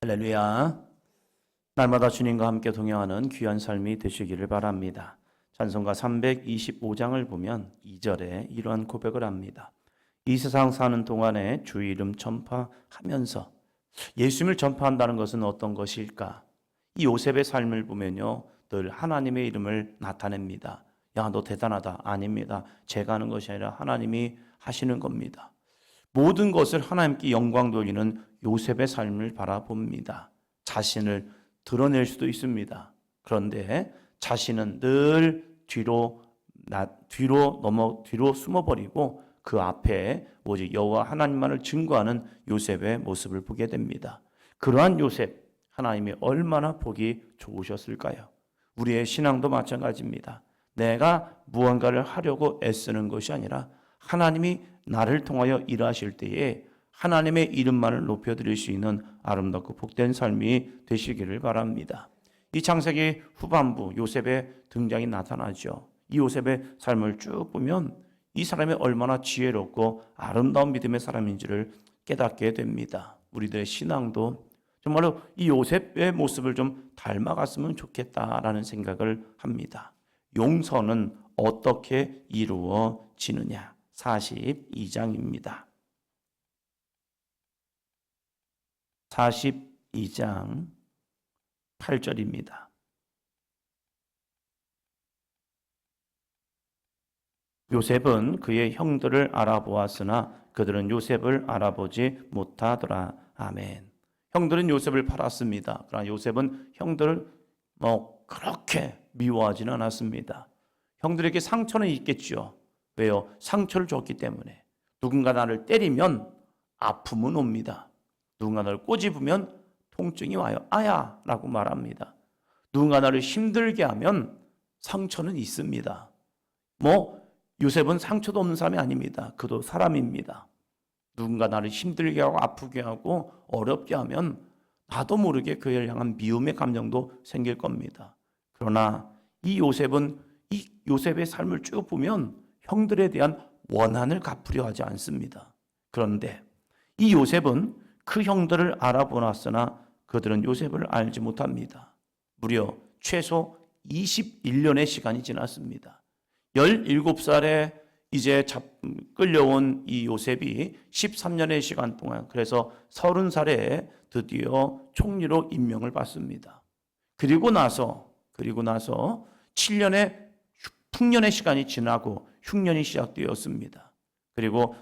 할렐루야. 날마다 주님과 함께 동행하는 귀한 삶이 되시기를 바랍니다. 찬송가 325장을 보면 2절에 이러한 고백을 합니다. 이 세상 사는 동안에 주 이름 전파하면서, 예수님을 전파한다는 것은 어떤 것일까? 이 요셉의 삶을 보면요, 늘 하나님의 이름을 나타냅니다. 야, 너 대단하다. 아닙니다. 제가 하는 것이 아니라 하나님이 하시는 겁니다. 모든 것을 하나님께 영광 돌리는 요셉의 삶을 바라봅니다. 자신을 드러낼 수도 있습니다. 그런데 자신은 늘 뒤로 숨어버리고 그 앞에 오직 여호와 하나님만을 증거하는 요셉의 모습을 보게 됩니다. 그러한 요셉, 하나님이 얼마나 보기 좋으셨을까요? 우리의 신앙도 마찬가지입니다. 내가 무언가를 하려고 애쓰는 것이 아니라 하나님이 나를 통하여 일하실 때에 하나님의 이름만을 높여드릴 수 있는 아름답고 복된 삶이 되시기를 바랍니다. 이 창세기 후반부 요셉의 등장이 나타나죠. 이 요셉의 삶을 쭉 보면 이 사람이 얼마나 지혜롭고 아름다운 믿음의 사람인지를 깨닫게 됩니다. 우리들의 신앙도 정말로 이 요셉의 모습을 좀 닮아갔으면 좋겠다라는 생각을 합니다. 용서는 어떻게 이루어지느냐? 42장입니다. 42장 8절입니다. 요셉은 그의 형들을 알아보았으나 그들은 요셉을 알아보지 못하더라. 아멘. 형들은 요셉을 팔았습니다. 그러나 요셉은 형들을 그렇게 미워하지는 않았습니다. 형들에게 상처는 있겠죠. 왜요? 상처를 줬기 때문에. 누군가 나를 때리면 아픔은 옵니다. 누군가 나를 꼬집으면 통증이 와요. 아야! 라고 말합니다. 누군가 나를 힘들게 하면 상처는 있습니다. 요셉은 상처도 없는 사람이 아닙니다. 그도 사람입니다. 누군가 나를 힘들게 하고 아프게 하고 어렵게 하면 나도 모르게 그를 향한 미움의 감정도 생길 겁니다. 그러나 이 요셉의 삶을 쭉 보면 형들에 대한 원한을 갚으려 하지 않습니다. 그런데 이 요셉은 그 형들을 알아보았으나 그들은 요셉을 알지 못합니다. 무려 최소 21년의 시간이 지났습니다. 17살에 이제 끌려온 이 요셉이 13년의 시간 동안, 그래서 30살에 드디어 총리로 임명을 받습니다. 그리고 나서 7년의 풍년의 시간이 지나고 흉년이 시작되었습니다. 그리고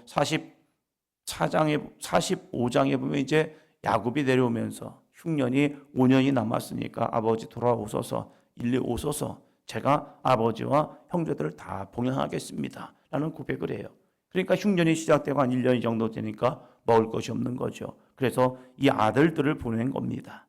45장에 보면 이제 야곱이 내려오면서 흉년이 5년이 남았으니까 아버지 돌아오소서, 일리 오소서, 제가 아버지와 형제들을 다 봉양하겠습니다 라는 고백을 해요. 그러니까 흉년이 시작되고 한 1년 정도 되니까 먹을 것이 없는 거죠. 그래서 이 아들들을 보낸 겁니다.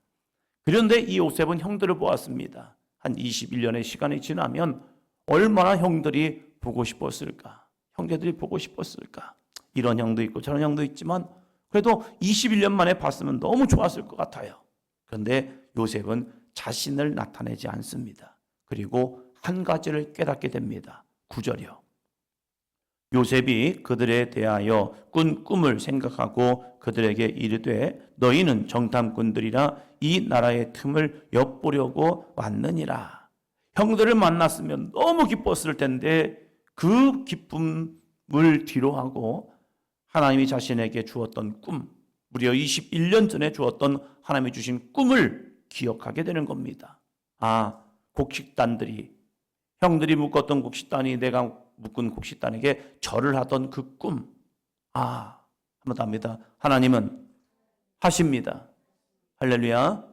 그런데 이 요셉은 형들을 보았습니다. 한 21년의 시간이 지나면 얼마나 형들이 보고 싶었을까? 형제들이 보고 싶었을까? 이런 형도 있고 저런 형도 있지만 그래도 21년 만에 봤으면 너무 좋았을 것 같아요. 그런데 요셉은 자신을 나타내지 않습니다. 그리고 한 가지를 깨닫게 됩니다. 9절이요. 요셉이 그들에 대하여 꾼 꿈을 생각하고 그들에게 이르되 너희는 정탐꾼들이라 이 나라의 틈을 엿보려고 왔느니라. 형들을 만났으면 너무 기뻤을 텐데 그 기쁨을 뒤로하고 하나님이 자신에게 주었던 꿈, 무려 21년 전에 주었던 하나님이 주신 꿈을 기억하게 되는 겁니다. 곡식단들이, 형들이 묶었던 곡식단이 내가 묶은 곡식단에게 절을 하던 그 꿈. 한번 더 합니다. 하나님은 하십니다. 할렐루야.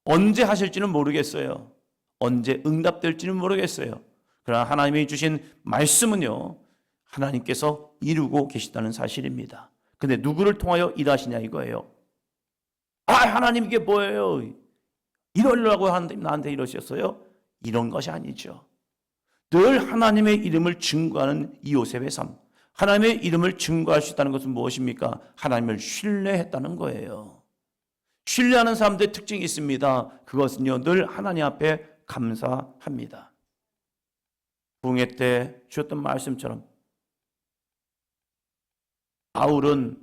언제 하실지는 모르겠어요. 언제 응답될지는 모르겠어요. 그러나 하나님이 주신 말씀은요, 하나님께서 이루고 계시다는 사실입니다. 근데 누구를 통하여 일하시냐 이거예요. 하나님 이게 뭐예요? 이러려고 하는데 나한테 이러셨어요? 이런 것이 아니죠. 늘 하나님의 이름을 증거하는 이 요셉의 삶, 하나님의 이름을 증거할 수 있다는 것은 무엇입니까? 하나님을 신뢰했다는 거예요. 신뢰하는 사람들의 특징이 있습니다. 그것은요, 늘 하나님 앞에 감사합니다. 부흥회 때 주셨던 말씀처럼 바울은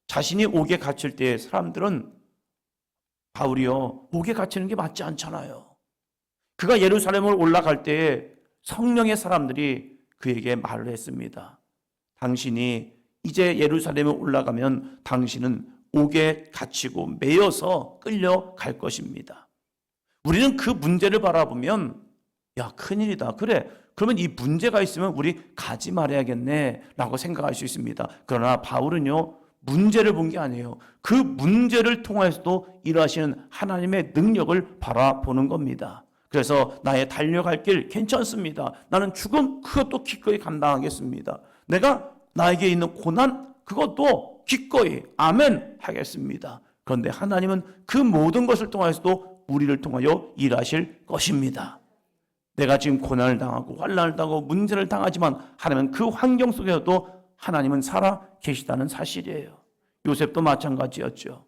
자신이 옥에 갇힐 때 사람들은 바울이요, 옥에 갇히는 게 맞지 않잖아요. 그가 예루살렘을 올라갈 때에 성령의 사람들이 그에게 말을 했습니다. 당신이 이제 예루살렘에 올라가면 당신은 옥에 갇히고 매여서 끌려갈 것입니다. 우리는 그 문제를 바라보면 야, 큰일이다. 그래, 그러면 이 문제가 있으면 우리 가지 말아야겠네 라고 생각할 수 있습니다. 그러나 바울은요, 문제를 본 게 아니에요. 그 문제를 통해서도 일하시는 하나님의 능력을 바라보는 겁니다. 그래서 나의 달려갈 길 괜찮습니다. 나는 죽음 그것도 기꺼이 감당하겠습니다. 내가 나에게 있는 고난 그것도 기꺼이 아멘 하겠습니다. 그런데 하나님은 그 모든 것을 통해서도 우리를 통하여 일하실 것입니다. 내가 지금 고난을 당하고 환난을 당하고 문제를 당하지만 하나님은 그 환경 속에서도 하나님은 살아 계시다는 사실이에요. 요셉도 마찬가지였죠.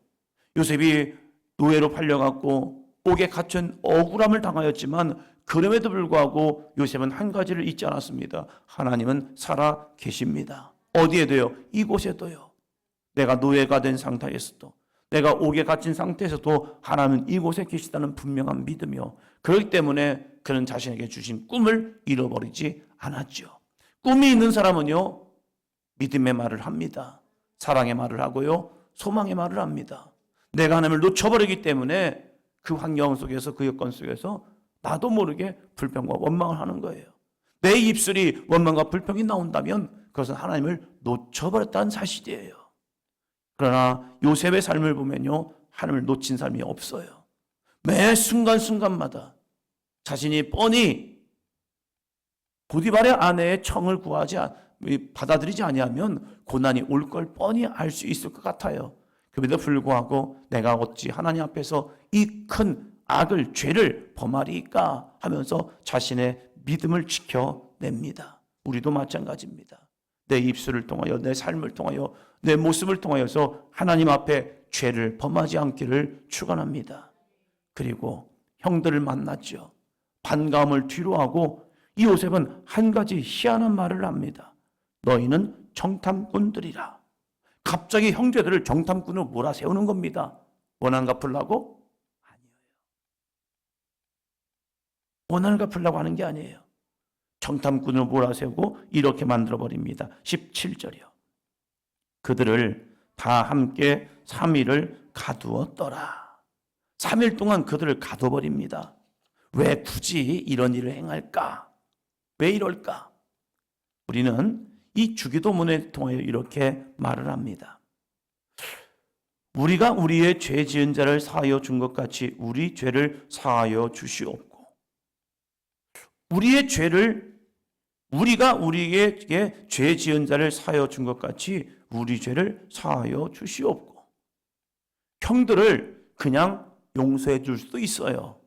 요셉이 노예로 팔려갔고 옥에 갇힌 억울함을 당하였지만 그럼에도 불구하고 요셉은 한 가지를 잊지 않았습니다. 하나님은 살아 계십니다. 어디에도요? 이곳에도요. 내가 노예가 된 상태에서도, 내가 옥에 갇힌 상태에서도 하나님은 이곳에 계시다는 분명한 믿음이요. 그렇기 때문에 그는 자신에게 주신 꿈을 잃어버리지 않았죠. 꿈이 있는 사람은요, 믿음의 말을 합니다. 사랑의 말을 하고요, 소망의 말을 합니다. 내가 하나님을 놓쳐버리기 때문에 그 환경 속에서, 그 여건 속에서 나도 모르게 불평과 원망을 하는 거예요. 내 입술이 원망과 불평이 나온다면 그것은 하나님을 놓쳐버렸다는 사실이에요. 그러나 요셉의 삶을 보면요, 하나님을 놓친 삶이 없어요. 매 순간순간마다 자신이 뻔히 보디발의 아내의 청을 받아들이지 아니하면 고난이 올 걸 뻔히 알 수 있을 것 같아요. 그럼에도 불구하고 내가 어찌 하나님 앞에서 이 큰 악을, 죄를 범하리까 하면서 자신의 믿음을 지켜냅니다. 우리도 마찬가지입니다. 내 입술을 통하여, 내 삶을 통하여, 내 모습을 통하여서 하나님 앞에 죄를 범하지 않기를 축원합니다. 그리고 형들을 만났죠. 반감을 뒤로하고 이 요셉은 한 가지 희한한 말을 합니다. 너희는 정탐꾼들이라. 갑자기 형제들을 정탐꾼으로 몰아세우는 겁니다. 원한 갚으려고? 아니에요. 원한을 갚으려고 하는 게 아니에요. 정탐꾼으로 몰아세우고 이렇게 만들어버립니다. 17절이요. 그들을 다 함께 3일을 가두었더라. 3일 동안 그들을 가둬버립니다. 왜 굳이 이런 일을 행할까? 왜 이럴까? 우리는 이 주기도문을 통해 이렇게 말을 합니다. 우리가 우리의 죄 지은 자를 사하여 준 것 같이 우리 죄를 사하여 주시옵고, 우리의 죄를, 우리가 우리에게 죄 지은 자를 사하여 준 것 같이 우리 죄를 사하여 주시옵고. 형들을 그냥 용서해 줄 수도 있어요.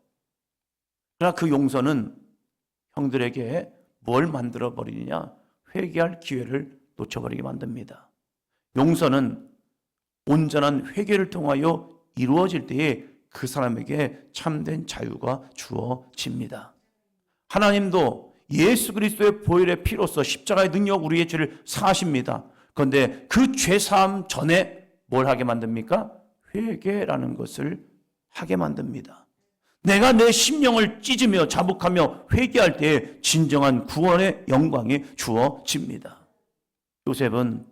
그러나 그 용서는 형들에게 뭘 만들어 버리느냐? 회개할 기회를 놓쳐버리게 만듭니다. 용서는 온전한 회개를 통하여 이루어질 때에 그 사람에게 참된 자유가 주어집니다. 하나님도 예수 그리스도의 보혈의 피로써 십자가의 능력 우리의 죄를 사하십니다. 그런데 그 죄사함 전에 뭘 하게 만듭니까? 회개라는 것을 하게 만듭니다. 내가 내 심령을 찢으며 자복하며 회개할 때에 진정한 구원의 영광이 주어집니다. 요셉은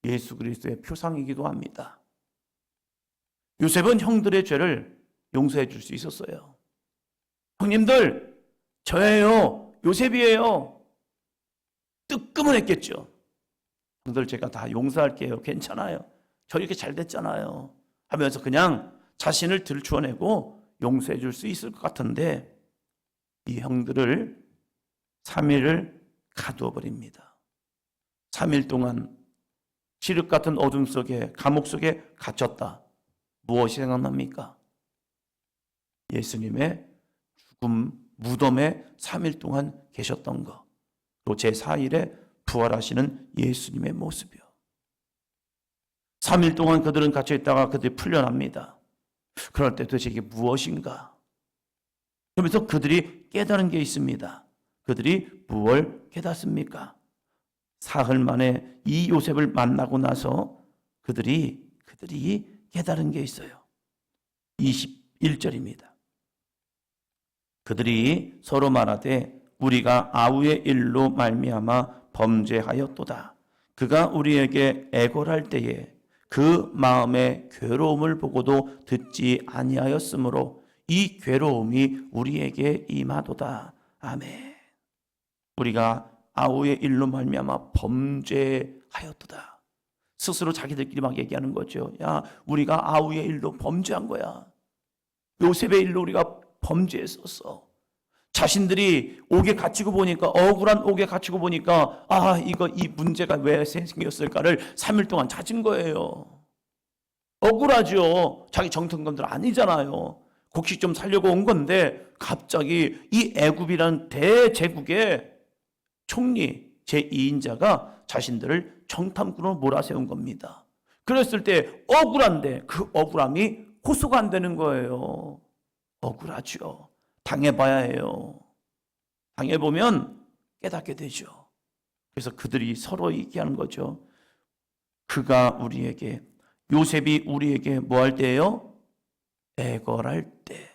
예수 그리스도의 표상이기도 합니다. 요셉은 형들의 죄를 용서해 줄 수 있었어요. 형님들, 저예요. 요셉이에요. 뜨끔은 했겠죠. 형들 제가 다 용서할게요. 괜찮아요. 저 이렇게 잘 됐잖아요. 하면서 그냥 자신을 들추어내고 용서해 줄 수 있을 것 같은데 이 형들을 3일을 가두어 버립니다. 3일 동안 칠흑 같은 어둠 속에, 감옥 속에 갇혔다. 무엇이 생각납니까? 예수님의 죽음 무덤에 3일 동안 계셨던 것, 또 제4일에 부활하시는 예수님의 모습이요. 3일 동안 그들은 갇혀 있다가 그들이 풀려납니다. 그럴 때 도대체 이게 무엇인가? 그러면서 그들이 깨달은 게 있습니다. 그들이 무엇을 깨닫습니까? 사흘 만에 이 요셉을 만나고 나서 그들이 깨달은 게 있어요. 21절입니다. 그들이 서로 말하되 우리가 아우의 일로 말미암아 범죄하였도다. 그가 우리에게 애걸할 때에 그 마음의 괴로움을 보고도 듣지 아니하였으므로 이 괴로움이 우리에게 임하도다. 아멘. 우리가 아우의 일로 말미암아 범죄하였도다. 스스로 자기들끼리 막 얘기하는 거죠. 야, 우리가 아우의 일로 범죄한 거야. 요셉의 일로 우리가 범죄했었어. 자신들이 옥에 갇히고 보니까, 억울한 옥에 갇히고 보니까 이 문제가 왜 생겼을까를 3일 동안 찾은 거예요. 억울하죠. 자기 정통검들 아니잖아요. 곡식 좀 살려고 온 건데 갑자기 이 애굽이라는 대제국의 총리 제2인자가 자신들을 정탐꾼으로 몰아세운 겁니다. 그랬을 때 억울한데 그 억울함이 호소가 안 되는 거예요. 억울하죠. 당해봐야 해요. 당해보면 깨닫게 되죠. 그래서 그들이 서로 얘기하는 거죠. 그가 우리에게, 요셉이 우리에게 뭐 할 때예요? 애걸할 때.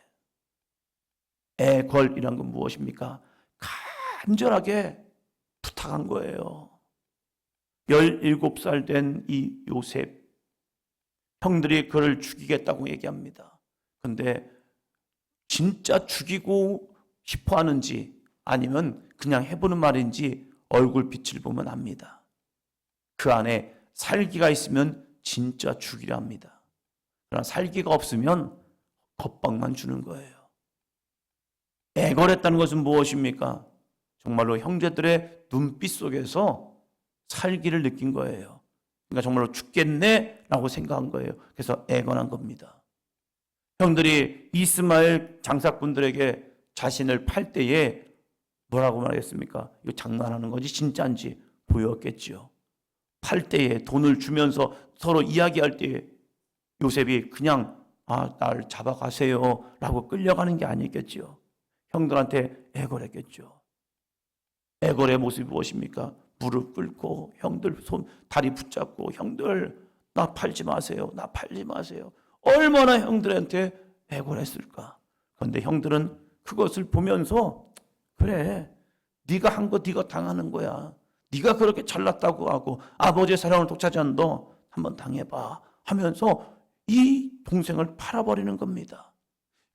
애걸이란 건 무엇입니까? 간절하게 부탁한 거예요. 17살 된 이 요셉, 형들이 그를 죽이겠다고 얘기합니다. 근데 진짜 죽이고 싶어 하는지 아니면 그냥 해보는 말인지 얼굴 빛을 보면 압니다. 그 안에 살기가 있으면 진짜 죽이려 합니다. 그러나 살기가 없으면 겁박만 주는 거예요. 애걸했다는 것은 무엇입니까? 정말로 형제들의 눈빛 속에서 살기를 느낀 거예요. 그러니까 정말로 죽겠네 라고 생각한 거예요. 그래서 애걸한 겁니다. 형들이 이스마엘 장사꾼들에게 자신을 팔 때에 뭐라고 말했습니까? 이거 장난하는 건지 진짜인지 보였겠지요. 팔 때에 돈을 주면서 서로 이야기할 때에 요셉이 그냥 날 잡아가세요 라고 끌려가는 게 아니겠지요. 형들한테 애걸했겠죠. 애걸의 모습이 무엇입니까? 무릎 꿇고 형들 손 다리 붙잡고 형들 나 팔지 마세요. 나 팔지 마세요. 얼마나 형들한테 애걸했을까. 그런데 형들은 그것을 보면서 그래, 네가 한 거 네가 당하는 거야. 네가 그렇게 잘났다고 하고 아버지의 사랑을 독차지한 너 한번 당해봐 하면서 이 동생을 팔아버리는 겁니다.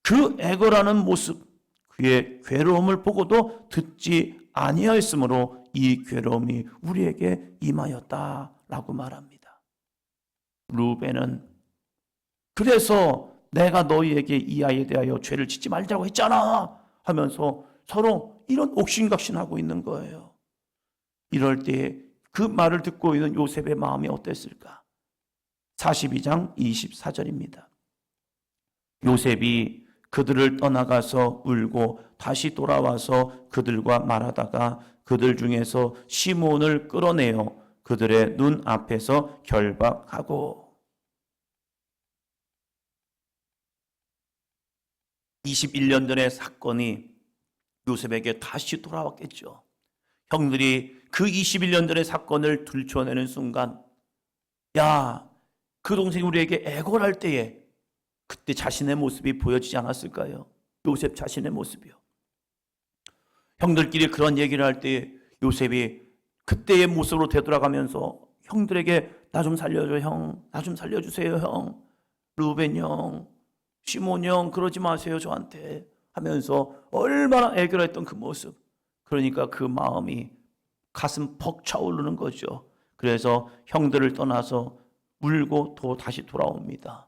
그 애걸하는 모습, 그의 괴로움을 보고도 듣지 아니하였으므로 이 괴로움이 우리에게 임하였다라고 말합니다. 루벤은 그래서 내가 너희에게 이 아이에 대하여 죄를 짓지 말자고 했잖아 하면서 서로 이런 옥신각신하고 있는 거예요. 이럴 때 그 말을 듣고 있는 요셉의 마음이 어땠을까? 42장 24절입니다. 요셉이 그들을 떠나가서 울고 다시 돌아와서 그들과 말하다가 그들 중에서 시몬을 끌어내어 그들의 눈 앞에서 결박하고 21년 전의 사건이 요셉에게 다시 돌아왔겠죠. 형들이 그 21년 전의 사건을 들춰내는 순간 야, 그 동생이 우리에게 애걸할 때에 그때 자신의 모습이 보여지지 않았을까요? 요셉 자신의 모습이요. 형들끼리 그런 얘기를 할 때 요셉이 그때의 모습으로 되돌아가면서 형들에게 나 좀 살려줘 형, 나 좀 살려주세요 형, 루벤 형, 시몬 형 그러지 마세요 저한테 하면서 얼마나 애결했던 그 모습. 그러니까 그 마음이 가슴 퍽 차오르는 거죠. 그래서 형들을 떠나서 울고 또 다시 돌아옵니다.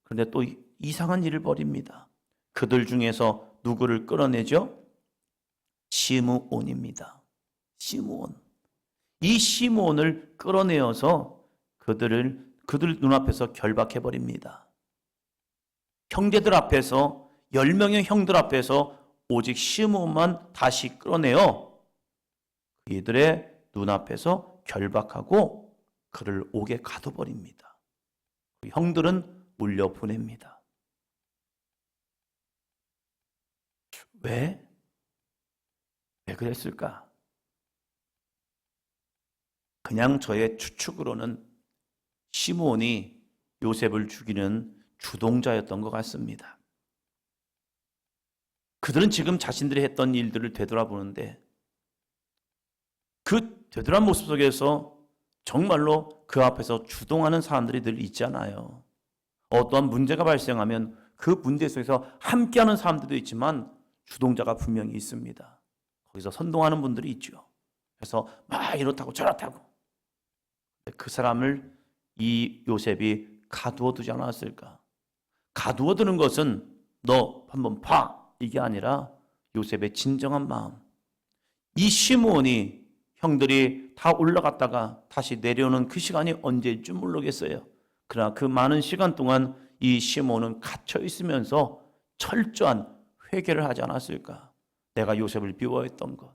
그런데 또 이상한 일을 벌입니다. 그들 중에서 누구를 끌어내죠? 시므온입니다. 시므온. 이 시므온을 끌어내어서 그들 눈앞에서 결박해버립니다. 형제들 앞에서 10명의 형들 앞에서 오직 시므온만 다시 끌어내어 이들의 눈앞에서 결박하고 그를 옥에 가둬버립니다. 형들은 물려보냅니다. 왜 그랬을까? 그냥 저의 추측으로는 시므온이 요셉을 죽이는 주동자였던 것 같습니다. 그들은 지금 자신들이 했던 일들을 되돌아보는데 그 되돌아본 모습 속에서 정말로 그 앞에서 주동하는 사람들이 늘 있잖아요. 어떠한 문제가 발생하면 그 문제 속에서 함께하는 사람들도 있지만 주동자가 분명히 있습니다. 거기서 선동하는 분들이 있죠. 그래서 막 이렇다고 저렇다고. 그 사람을 이 요셉이 가두어 두지 않았을까? 가두어 두는 것은 너 한번 봐 이게 아니라 요셉의 진정한 마음. 이 시므온이 형들이 다 올라갔다가 다시 내려오는 그 시간이 언제일지 모르겠어요. 그러나 그 많은 시간 동안 이 시므온은 갇혀 있으면서 철저한 회개를 하지 않았을까? 내가 요셉을 미워했던 것,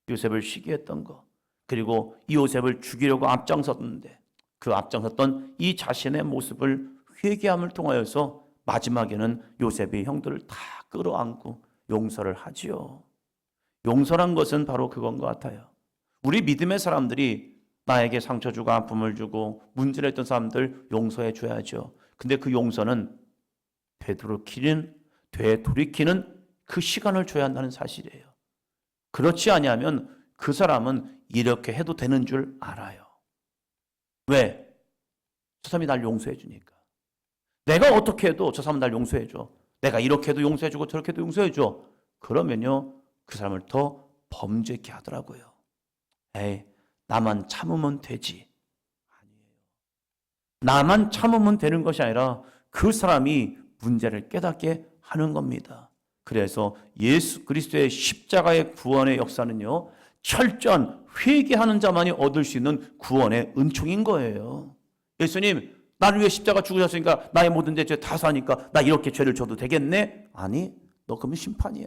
요셉을 시기했던 것, 그리고 이 요셉을 죽이려고 앞장섰는데 그 앞장섰던 이 자신의 모습을 회개함을 통하여서 마지막에는 요셉이 형들을 다 끌어안고 용서를 하지요. 용서란 것은 바로 그건 것 같아요. 우리 믿음의 사람들이 나에게 상처 주고 아픔을 주고 문제를 했던 사람들 용서해 줘야죠. 근데 그 용서는 되돌이키는 그 시간을 줘야 한다는 사실이에요. 그렇지 아니하면 그 사람은 이렇게 해도 되는 줄 알아요. 왜? 저 사람이 날 용서해 주니까. 내가 어떻게 해도 저 사람은 날 용서해 줘. 내가 이렇게 해도 용서해 주고 저렇게 해도 용서해 줘. 그러면요 그 사람을 더 범죄케 하더라고요. 에이, 나만 참으면 되지. 아니에요. 나만 참으면 되는 것이 아니라 그 사람이 문제를 깨닫게 하는 겁니다. 그래서 예수 그리스도의 십자가의 구원의 역사는요, 철저한 회개하는 자만이 얻을 수 있는 구원의 은총인 거예요. 예수님, 나를 위해 십자가 죽으셨으니까 나의 모든 죄 다 사니까 나 이렇게 죄를 져도 되겠네? 아니, 너 그러면 심판이야.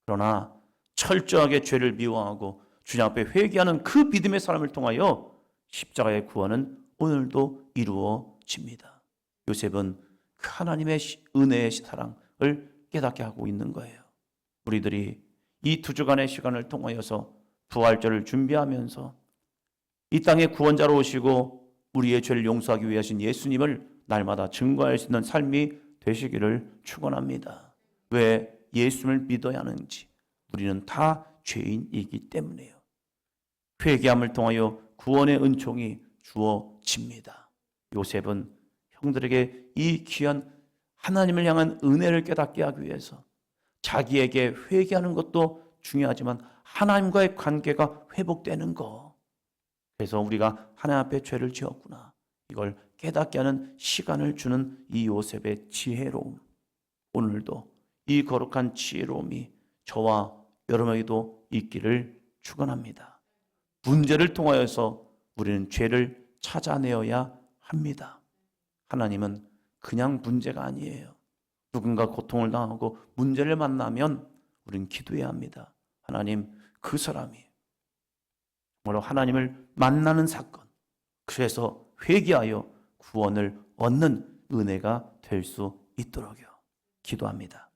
그러나 철저하게 죄를 미워하고 주님 앞에 회개하는 그 믿음의 사람을 통하여 십자가의 구원은 오늘도 이루어집니다. 요셉은 그 하나님의 은혜의 사랑을 깨닫게 하고 있는 거예요. 우리들이 이 두 주간의 시간을 통하여서 부활절을 준비하면서 이 땅에 구원자로 오시고 우리의 죄를 용서하기 위해 하신 예수님을 날마다 증거할 수 있는 삶이 되시기를 축원합니다. 왜 예수님을 믿어야 하는지, 우리는 다 죄인이기 때문에요. 회개함을 통하여 구원의 은총이 주어집니다. 요셉은 형들에게 이 귀한 하나님을 향한 은혜를 깨닫게 하기 위해서 자기에게 회개하는 것도 중요하지만 하나님과의 관계가 회복되는 거. 그래서 우리가 하나님 앞에 죄를 지었구나. 이걸 깨닫게 하는 시간을 주는 이 요셉의 지혜로움. 오늘도 이 거룩한 지혜로움이 저와 여러분에게도 있기를 축원합니다. 문제를 통하여서 우리는 죄를 찾아내어야 합니다. 하나님은 그냥 문제가 아니에요. 누군가 고통을 당하고 문제를 만나면 우리는 기도해야 합니다. 하나님, 그 사람이 정말로 하나님을 만나는 사건, 그래서 회개하여 구원을 얻는 은혜가 될 수 있도록요. 기도합니다.